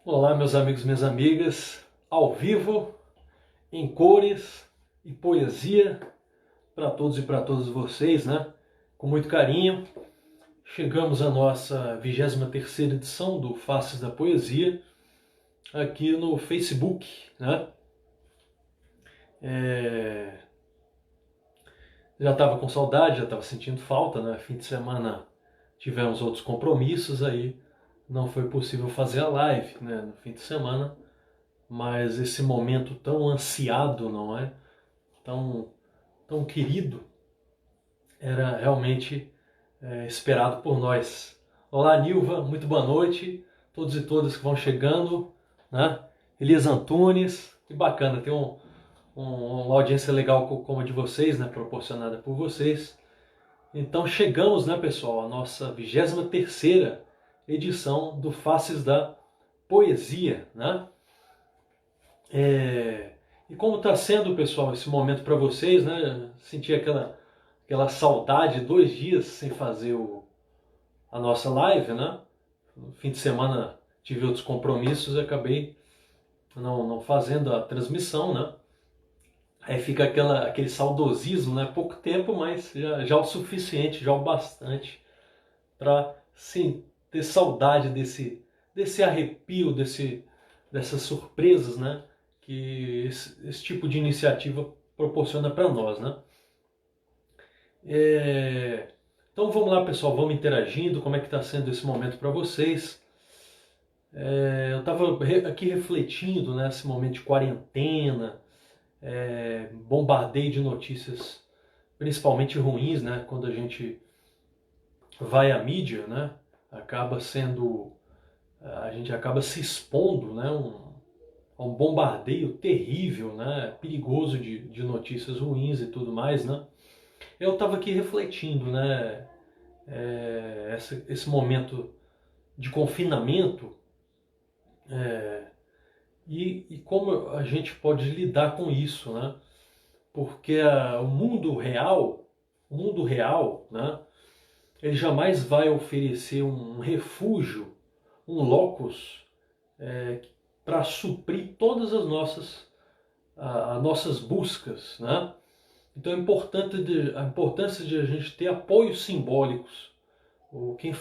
Olá, meus amigos e minhas amigas, ao vivo, em cores e poesia para todos e para todas vocês, né? Com muito carinho, chegamos à nossa 23ª edição do Faces da Poesia aqui no Facebook, né? Já estava com saudade, já estava sentindo falta, né? Fim de semana tivemos outros compromissos aí, não foi possível fazer a live, né? No fim de semana. Mas esse momento tão ansiado, não é? Tão querido, era realmente esperado por nós. Olá, Nilva, muito boa noite. Todos e todas que vão chegando, né? Elias Antunes, que bacana, tem uma audiência legal como a de vocês, né? Proporcionada por vocês. Então chegamos, né, pessoal, à nossa 23ª edição do Faces da Poesia, né? E como está sendo, pessoal, esse momento para vocês, né? Senti aquela saudade, 2 dias sem fazer a nossa live, né? No fim de semana tive outros compromissos e acabei não fazendo a transmissão, né? Aí fica aquele saudosismo, né? Pouco tempo, mas já o suficiente, já o bastante para sim ter saudade desse arrepio, dessas surpresas, né? Que esse tipo de iniciativa proporciona para nós, né? Então vamos lá, pessoal, vamos interagindo. Como é que está sendo esse momento para vocês? Eu estava aqui refletindo nesse momento de quarentena, bombardeio de notícias, principalmente ruins, né? Quando a gente vai à mídia, né? A gente acaba se expondo, né? A um bombardeio terrível, né? Perigoso de notícias ruins e tudo mais, né? Eu estava aqui refletindo, né? Esse momento de confinamento e como a gente pode lidar com isso, né? Porque o mundo real, né? Ele jamais vai oferecer um refúgio, um locus para suprir todas as nossas buscas, né? Então a importância de a gente ter apoios simbólicos. Quem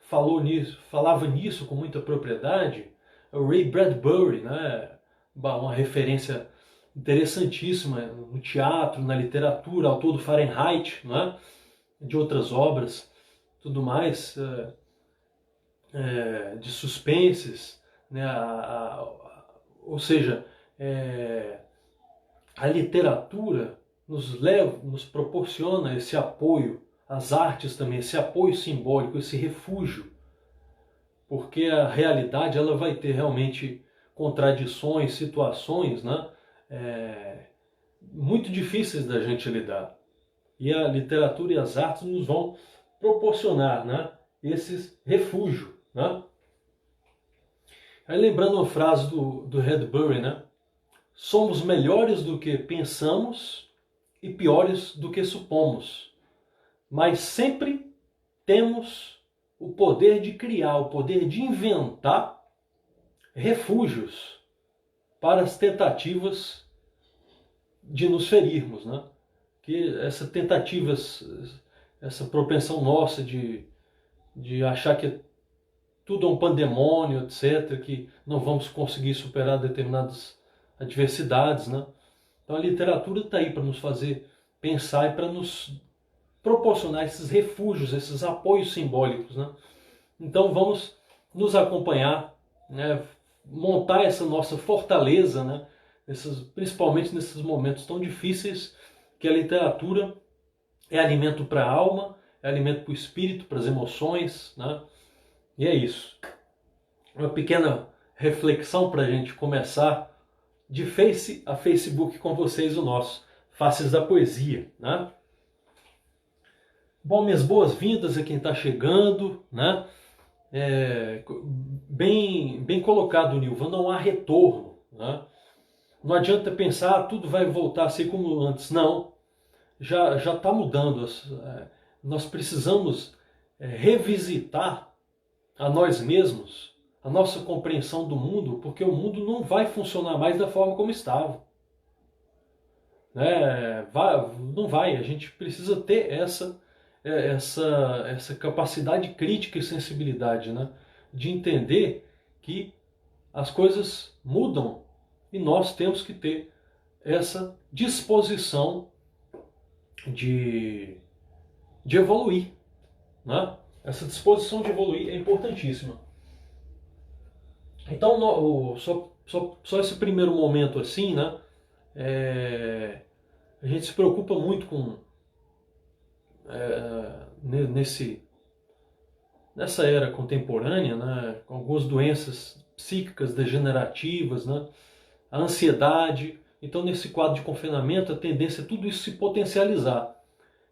falava nisso com muita propriedade é o Ray Bradbury, né? Uma referência interessantíssima no teatro, na literatura, autor do Fahrenheit, né? De outras obras, tudo mais, de suspenses, né? Ou seja, a literatura nos proporciona esse apoio, as artes também, esse apoio simbólico, esse refúgio, porque a realidade ela vai ter realmente contradições, situações, né? Muito difíceis da gente lidar. E a literatura e as artes nos vão proporcionar, né, esse refúgio, né? Aí lembrando uma frase do Bradbury, né? Somos melhores do que pensamos e piores do que supomos, mas sempre temos o poder de criar, o poder de inventar refúgios para as tentativas de nos ferirmos, né? Que essa propensão nossa de achar que tudo é um pandemônio, etc., que não vamos conseguir superar determinadas adversidades, né? Então a literatura está aí para nos fazer pensar e para nos proporcionar esses refúgios, esses apoios simbólicos, né? Então vamos nos acompanhar, né? Montar essa nossa fortaleza, né? Principalmente nesses momentos tão difíceis que a literatura é alimento para a alma, é alimento para o espírito, para as emoções, né? E é isso. Uma pequena reflexão para a gente começar de face a Facebook com vocês, o nosso Faces da Poesia, né? Bom, minhas boas-vindas a quem está chegando, né? Bem colocado, Nilva, não há retorno, né? Não adianta pensar, tudo vai voltar a ser como antes. Não, já está mudando. Nós precisamos revisitar a nós mesmos, a nossa compreensão do mundo, porque o mundo não vai funcionar mais da forma como estava. Né? Não vai, a gente precisa ter essa capacidade crítica e sensibilidade, né? De entender que as coisas mudam e nós temos que ter essa disposição de evoluir, né? Essa disposição de evoluir é importantíssima. Então, só esse primeiro momento assim, né? A gente se preocupa muito com nessa era contemporânea, né? Com algumas doenças psíquicas degenerativas, né? A ansiedade. Então, nesse quadro de confinamento, a tendência é tudo isso se potencializar.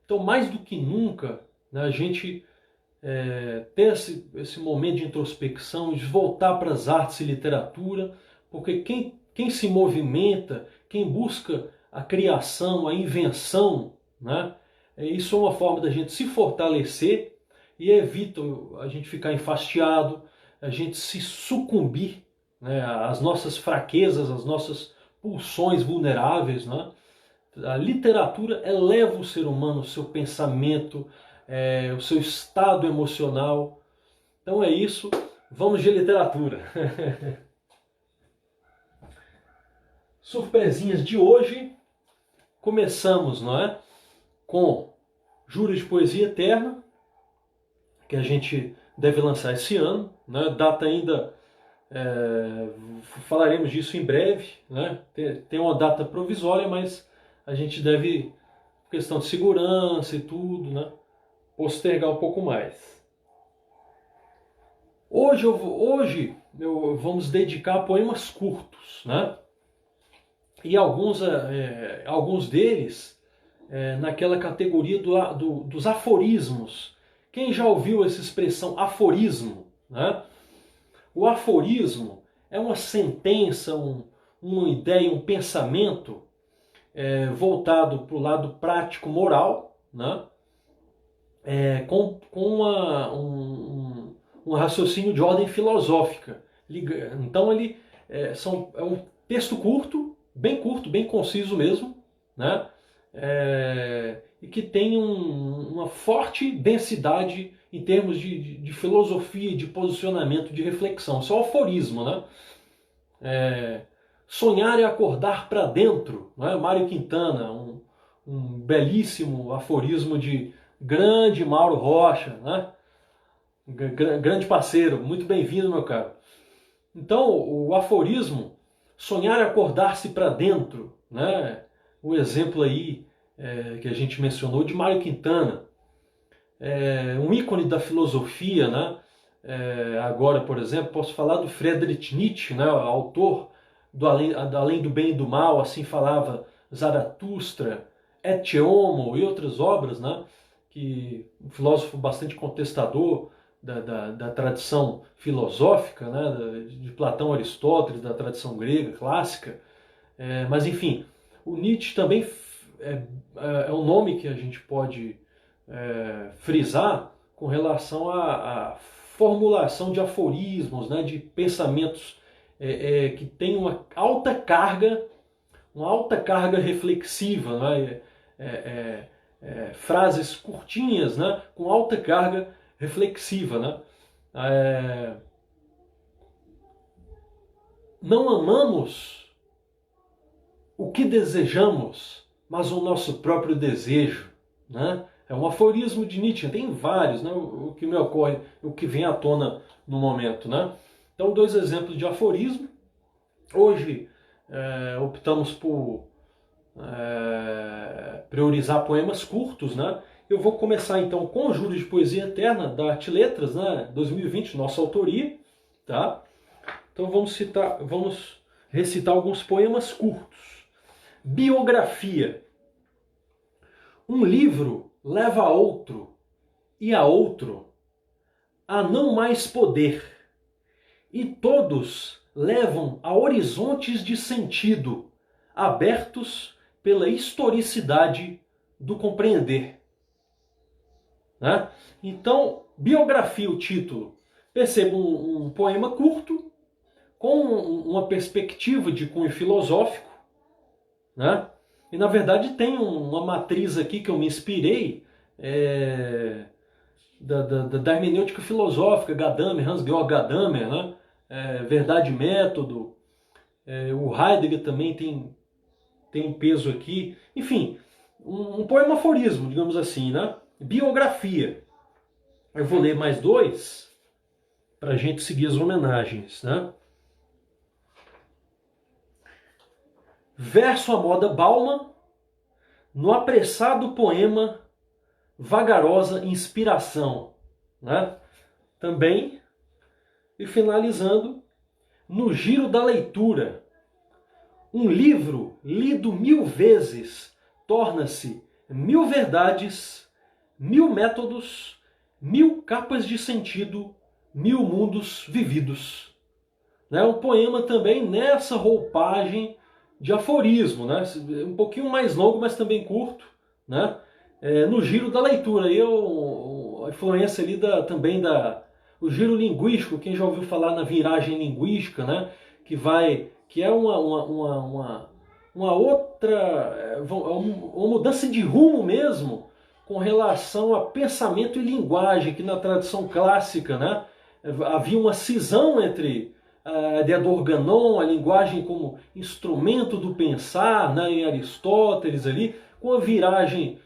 Então, mais do que nunca, né, a gente ter esse momento de introspecção, de voltar para as artes e literatura, porque quem se movimenta, quem busca a criação, a invenção, né, isso é uma forma da gente se fortalecer e evita a gente ficar enfastiado, a gente se sucumbir, né, às nossas fraquezas, às nossas pulsões vulneráveis, né? A literatura eleva o ser humano, o seu pensamento, o seu estado emocional. Então é isso, vamos de literatura. Surpresinhas de hoje, começamos, não é? Com Juros de Poesia Eterna, que a gente deve lançar esse ano, né? Data ainda, falaremos disso em breve, né? Tem uma data provisória, mas a gente deve, questão de segurança e tudo, né? Postergar um pouco mais. Hoje vamos dedicar a poemas curtos, né? E alguns deles naquela categoria dos aforismos. Quem já ouviu essa expressão aforismo, né? O aforismo é uma sentença, uma ideia, um pensamento voltado para o lado prático moral, né? Com um raciocínio de ordem filosófica. Então ele é um texto curto, bem conciso mesmo, né? E que tem uma forte densidade em termos de filosofia, de posicionamento, de reflexão. Isso é um aforismo, né? Sonhar é acordar para dentro, né? Mário Quintana, um belíssimo aforismo de grande Mauro Rocha, né? Grande parceiro, muito bem-vindo, meu caro. Então, o aforismo, sonhar é acordar-se para dentro, né? O exemplo aí que a gente mencionou de Mário Quintana, um ícone da filosofia, né? Agora, por exemplo, posso falar do Friedrich Nietzsche, né? Autor do Além do Bem e do Mal, assim falava Zaratustra, Ecce Homo e outras obras, né? Que um filósofo bastante contestador da tradição filosófica, né? De Platão, Aristóteles, da tradição grega clássica. Mas enfim, o Nietzsche também é um nome que a gente pode frisar com relação à formulação de aforismos, né? De pensamentos que tem uma alta carga reflexiva, né? Frases curtinhas, né? Com alta carga reflexiva, né? Não amamos o que desejamos, mas o nosso próprio desejo, né? É um aforismo de Nietzsche, tem vários, né? O que me ocorre, o que vem à tona no momento, né? Então, 2 exemplos de aforismo. Hoje optamos por priorizar poemas curtos, né? Eu vou começar então com o Juros de Poesia Eterna, da Arte e Letras, né? 2020, nossa autoria, tá? Então vamos recitar alguns poemas curtos. Biografia. Um livro leva a outro, e a outro, a não mais poder, e todos levam a horizontes de sentido, abertos pela historicidade do compreender. Né? Então, biografia, o título. percebo um poema curto, com uma perspectiva de cunho filosófico, né? E na verdade tem uma matriz aqui que eu me inspirei, da hermenêutica filosófica, Gadamer, Hans-Georg Gadamer, né? Verdade e Método, o Heidegger também tem um peso aqui. Enfim, um poema aforismo, digamos assim, né? Biografia. Eu vou ler mais dois para a gente seguir as homenagens, né? Verso à moda Bauman, no apressado poema Vagarosa Inspiração, né? Também, e finalizando, no giro da leitura, um livro lido 1000 vezes torna-se 1000 verdades, 1000 métodos, 1000 capas de sentido, 1000 mundos vividos. Né? Um poema também nessa roupagem de aforismo, né? Um pouquinho mais longo, mas também curto, né? No giro da leitura, a influência ali também o giro linguístico, quem já ouviu falar na viragem linguística, né? Que é uma outra, uma mudança de rumo mesmo com relação a pensamento e linguagem, que na tradição clássica, né? Havia uma cisão entre a ideia do organon, a linguagem como instrumento do pensar, né, em Aristóteles ali, com a viragem,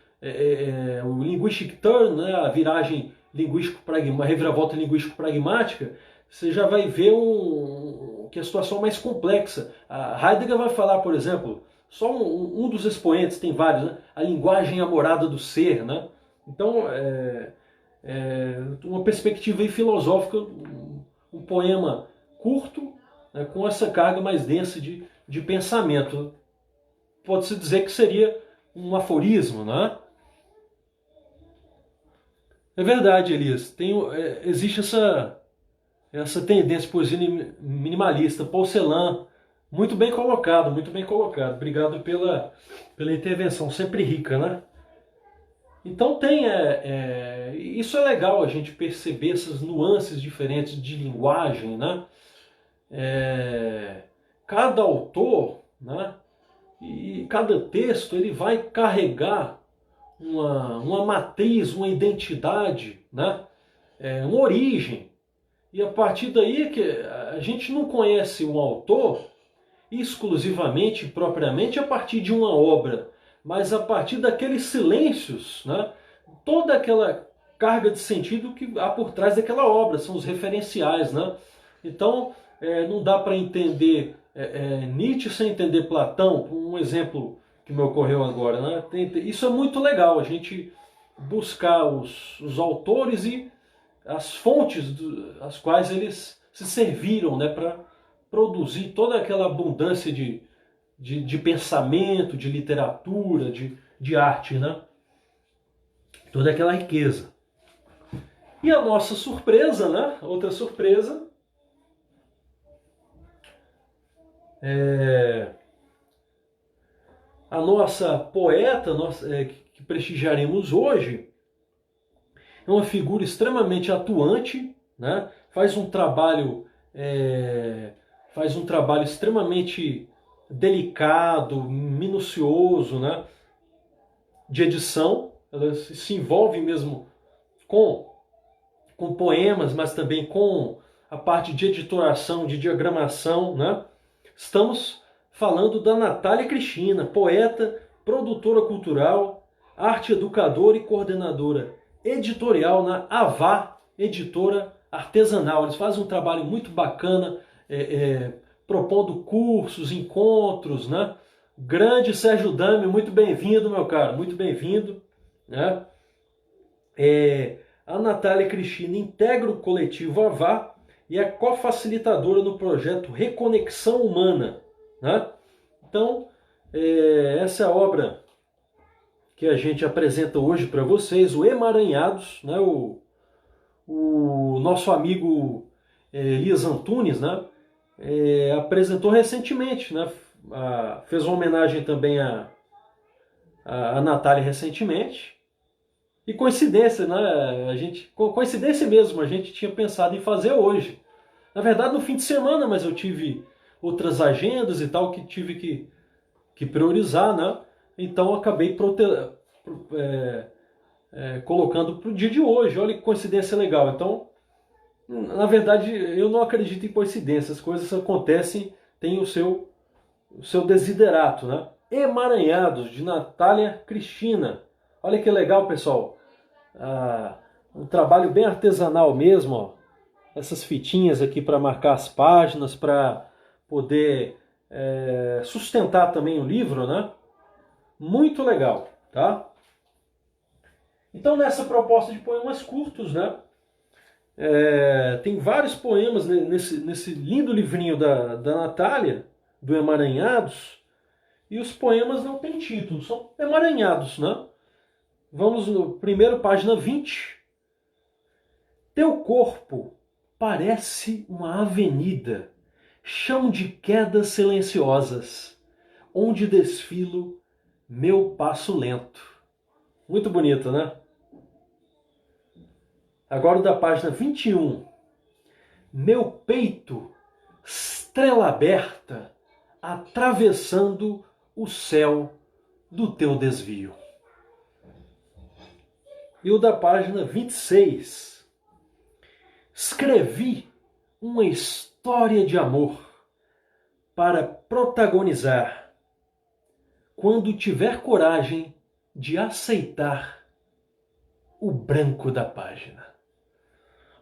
o linguistic turn, né, a viragem a reviravolta linguístico-pragmática, você já vai ver que é a situação é mais complexa. A Heidegger vai falar, por exemplo, só um dos expoentes, tem vários, né, a linguagem amorada do ser, né? Então, uma perspectiva aí filosófica, um poema curto, né, com essa carga mais densa de pensamento. Pode-se dizer que seria um aforismo, né? É verdade, Elias. Existe essa tendência poesia minimalista, Porcelã. Muito bem colocado, muito bem colocado. Obrigado pela intervenção, sempre rica, né? Então isso é legal, a gente perceber essas nuances diferentes de linguagem, né? Cada autor, né, e cada texto ele vai carregar uma matriz, uma identidade, né, uma origem. E a partir daí que a gente não conhece um autor exclusivamente, propriamente a partir de uma obra, mas a partir daqueles silêncios, né, toda aquela carga de sentido que há por trás daquela obra, são os referenciais, né? Então, não dá para entender Nietzsche sem entender Platão, um exemplo que me ocorreu agora, né? Isso é muito legal, a gente buscar os autores e as fontes as quais eles se serviram, né, para produzir toda aquela abundância de pensamento, de literatura, de arte, né? Toda aquela riqueza. E a nossa surpresa, né? Outra surpresa, a nossa poeta, que prestigiaremos hoje, é uma figura extremamente atuante, né? Faz um trabalho extremamente delicado, minucioso, né? De edição. Ela se envolve mesmo com poemas, mas também com a parte de editoração, de diagramação, né? Estamos falando da Natália Cristina, poeta, produtora cultural, arte educadora e coordenadora editorial na Avá, editora artesanal. Eles fazem um trabalho muito bacana, propondo cursos, encontros, né? Grande Sérgio Dami, muito bem-vindo, meu caro, muito bem-vindo, né? A Natália Cristina integra o coletivo Avá e é cofacilitadora no projeto Reconexão Humana, né? Então, essa é a obra que a gente apresenta hoje para vocês, o Emaranhados, né? O nosso amigo Elias Antunes, né? Apresentou recentemente, né? Fez uma homenagem também a Natália recentemente, E coincidência, né? Coincidência mesmo, a gente tinha pensado em fazer hoje. Na verdade, no fim de semana, mas eu tive outras agendas e tal que tive que priorizar, né? Então eu acabei colocando para o dia de hoje. Olha que coincidência legal. Então, na verdade, eu não acredito em coincidências. As coisas acontecem, tem o seu desiderato, né? Emaranhados, de Natália Cristina. Olha que legal, pessoal. Um trabalho bem artesanal mesmo, ó. Essas fitinhas aqui para marcar as páginas, para poder sustentar também o livro, né? Muito legal, tá? Então nessa proposta de poemas curtos, né? Tem vários poemas nesse lindo livrinho da Natália, do Emaranhados, e os poemas não têm título, são emaranhados, né? Vamos no primeiro, página 20. Teu corpo parece uma avenida, chão de quedas silenciosas, onde desfilo meu passo lento. Muito bonito, né? Agora o da página 21. Meu peito, estrela aberta, atravessando o céu do teu desvio. E o da página 26. Escrevi uma história de amor para protagonizar quando tiver coragem de aceitar o branco da página.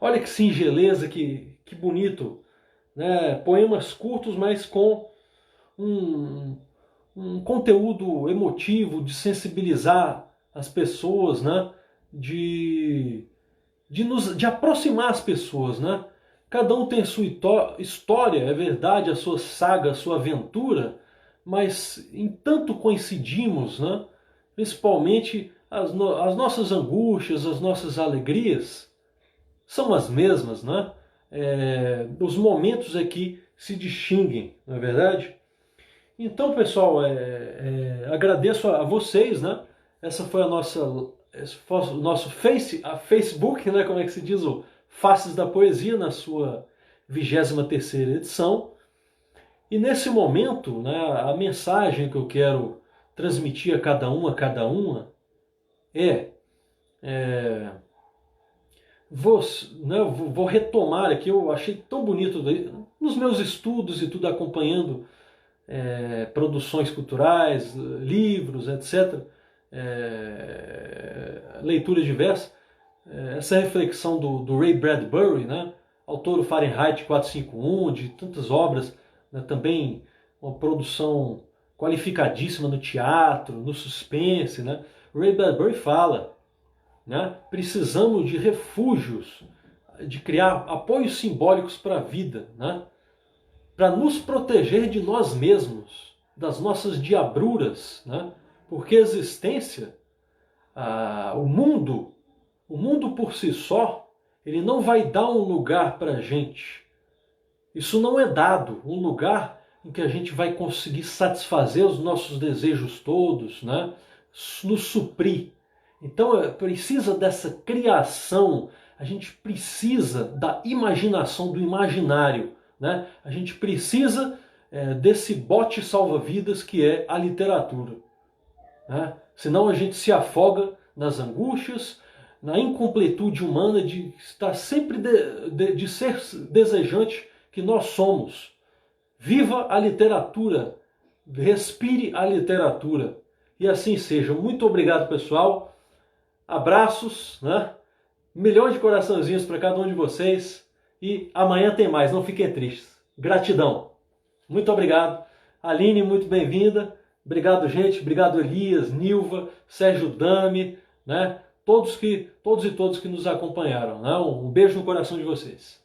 Olha que singeleza, que bonito, né? Poemas curtos, mas com um conteúdo emotivo, de sensibilizar as pessoas, né? De aproximar as pessoas, né? Cada um tem a sua história, é verdade, a sua saga, a sua aventura, mas em tanto coincidimos, né? Principalmente as nossas angústias, as nossas alegrias são as mesmas, né? Os momentos aqui se distinguem, não é verdade? Então, pessoal, agradeço a vocês, né? Essa foi esse foi o nosso Facebook, né? Como é que se diz? O Faces da Poesia, na sua 23ª edição. E nesse momento, né, a mensagem que eu quero transmitir a cada uma, vou retomar aqui, eu achei tão bonito nos meus estudos e tudo, acompanhando produções culturais, livros, etc., leituras diversas, essa reflexão do Ray Bradbury, né, autor do Fahrenheit 451, de tantas obras, né, também uma produção qualificadíssima no teatro, no suspense, né. Ray Bradbury fala, né, precisamos de refúgios, de criar apoios simbólicos para a vida, né, para nos proteger de nós mesmos, das nossas diabruras, né, porque a existência, o mundo por si só, ele não vai dar um lugar para a gente. Isso não é dado, um lugar em que a gente vai conseguir satisfazer os nossos desejos todos, né? Nos suprir. Então precisa dessa criação, a gente precisa da imaginação, do imaginário, né? A gente precisa desse bote salva-vidas que é a literatura, né? Senão a gente se afoga nas angústias, na incompletude humana de estar sempre de ser desejante que nós somos. Viva a literatura, respire a literatura, e assim seja. Muito obrigado, pessoal. Abraços, né? Milhões de coraçãozinhos para cada um de vocês, e amanhã tem mais, não fiquem tristes. Gratidão. Muito obrigado. Aline, muito bem-vinda. Obrigado, gente. Obrigado, Elias, Nilva, Sérgio Dami, né? Todos e todas que nos acompanharam, né? Um beijo no coração de vocês.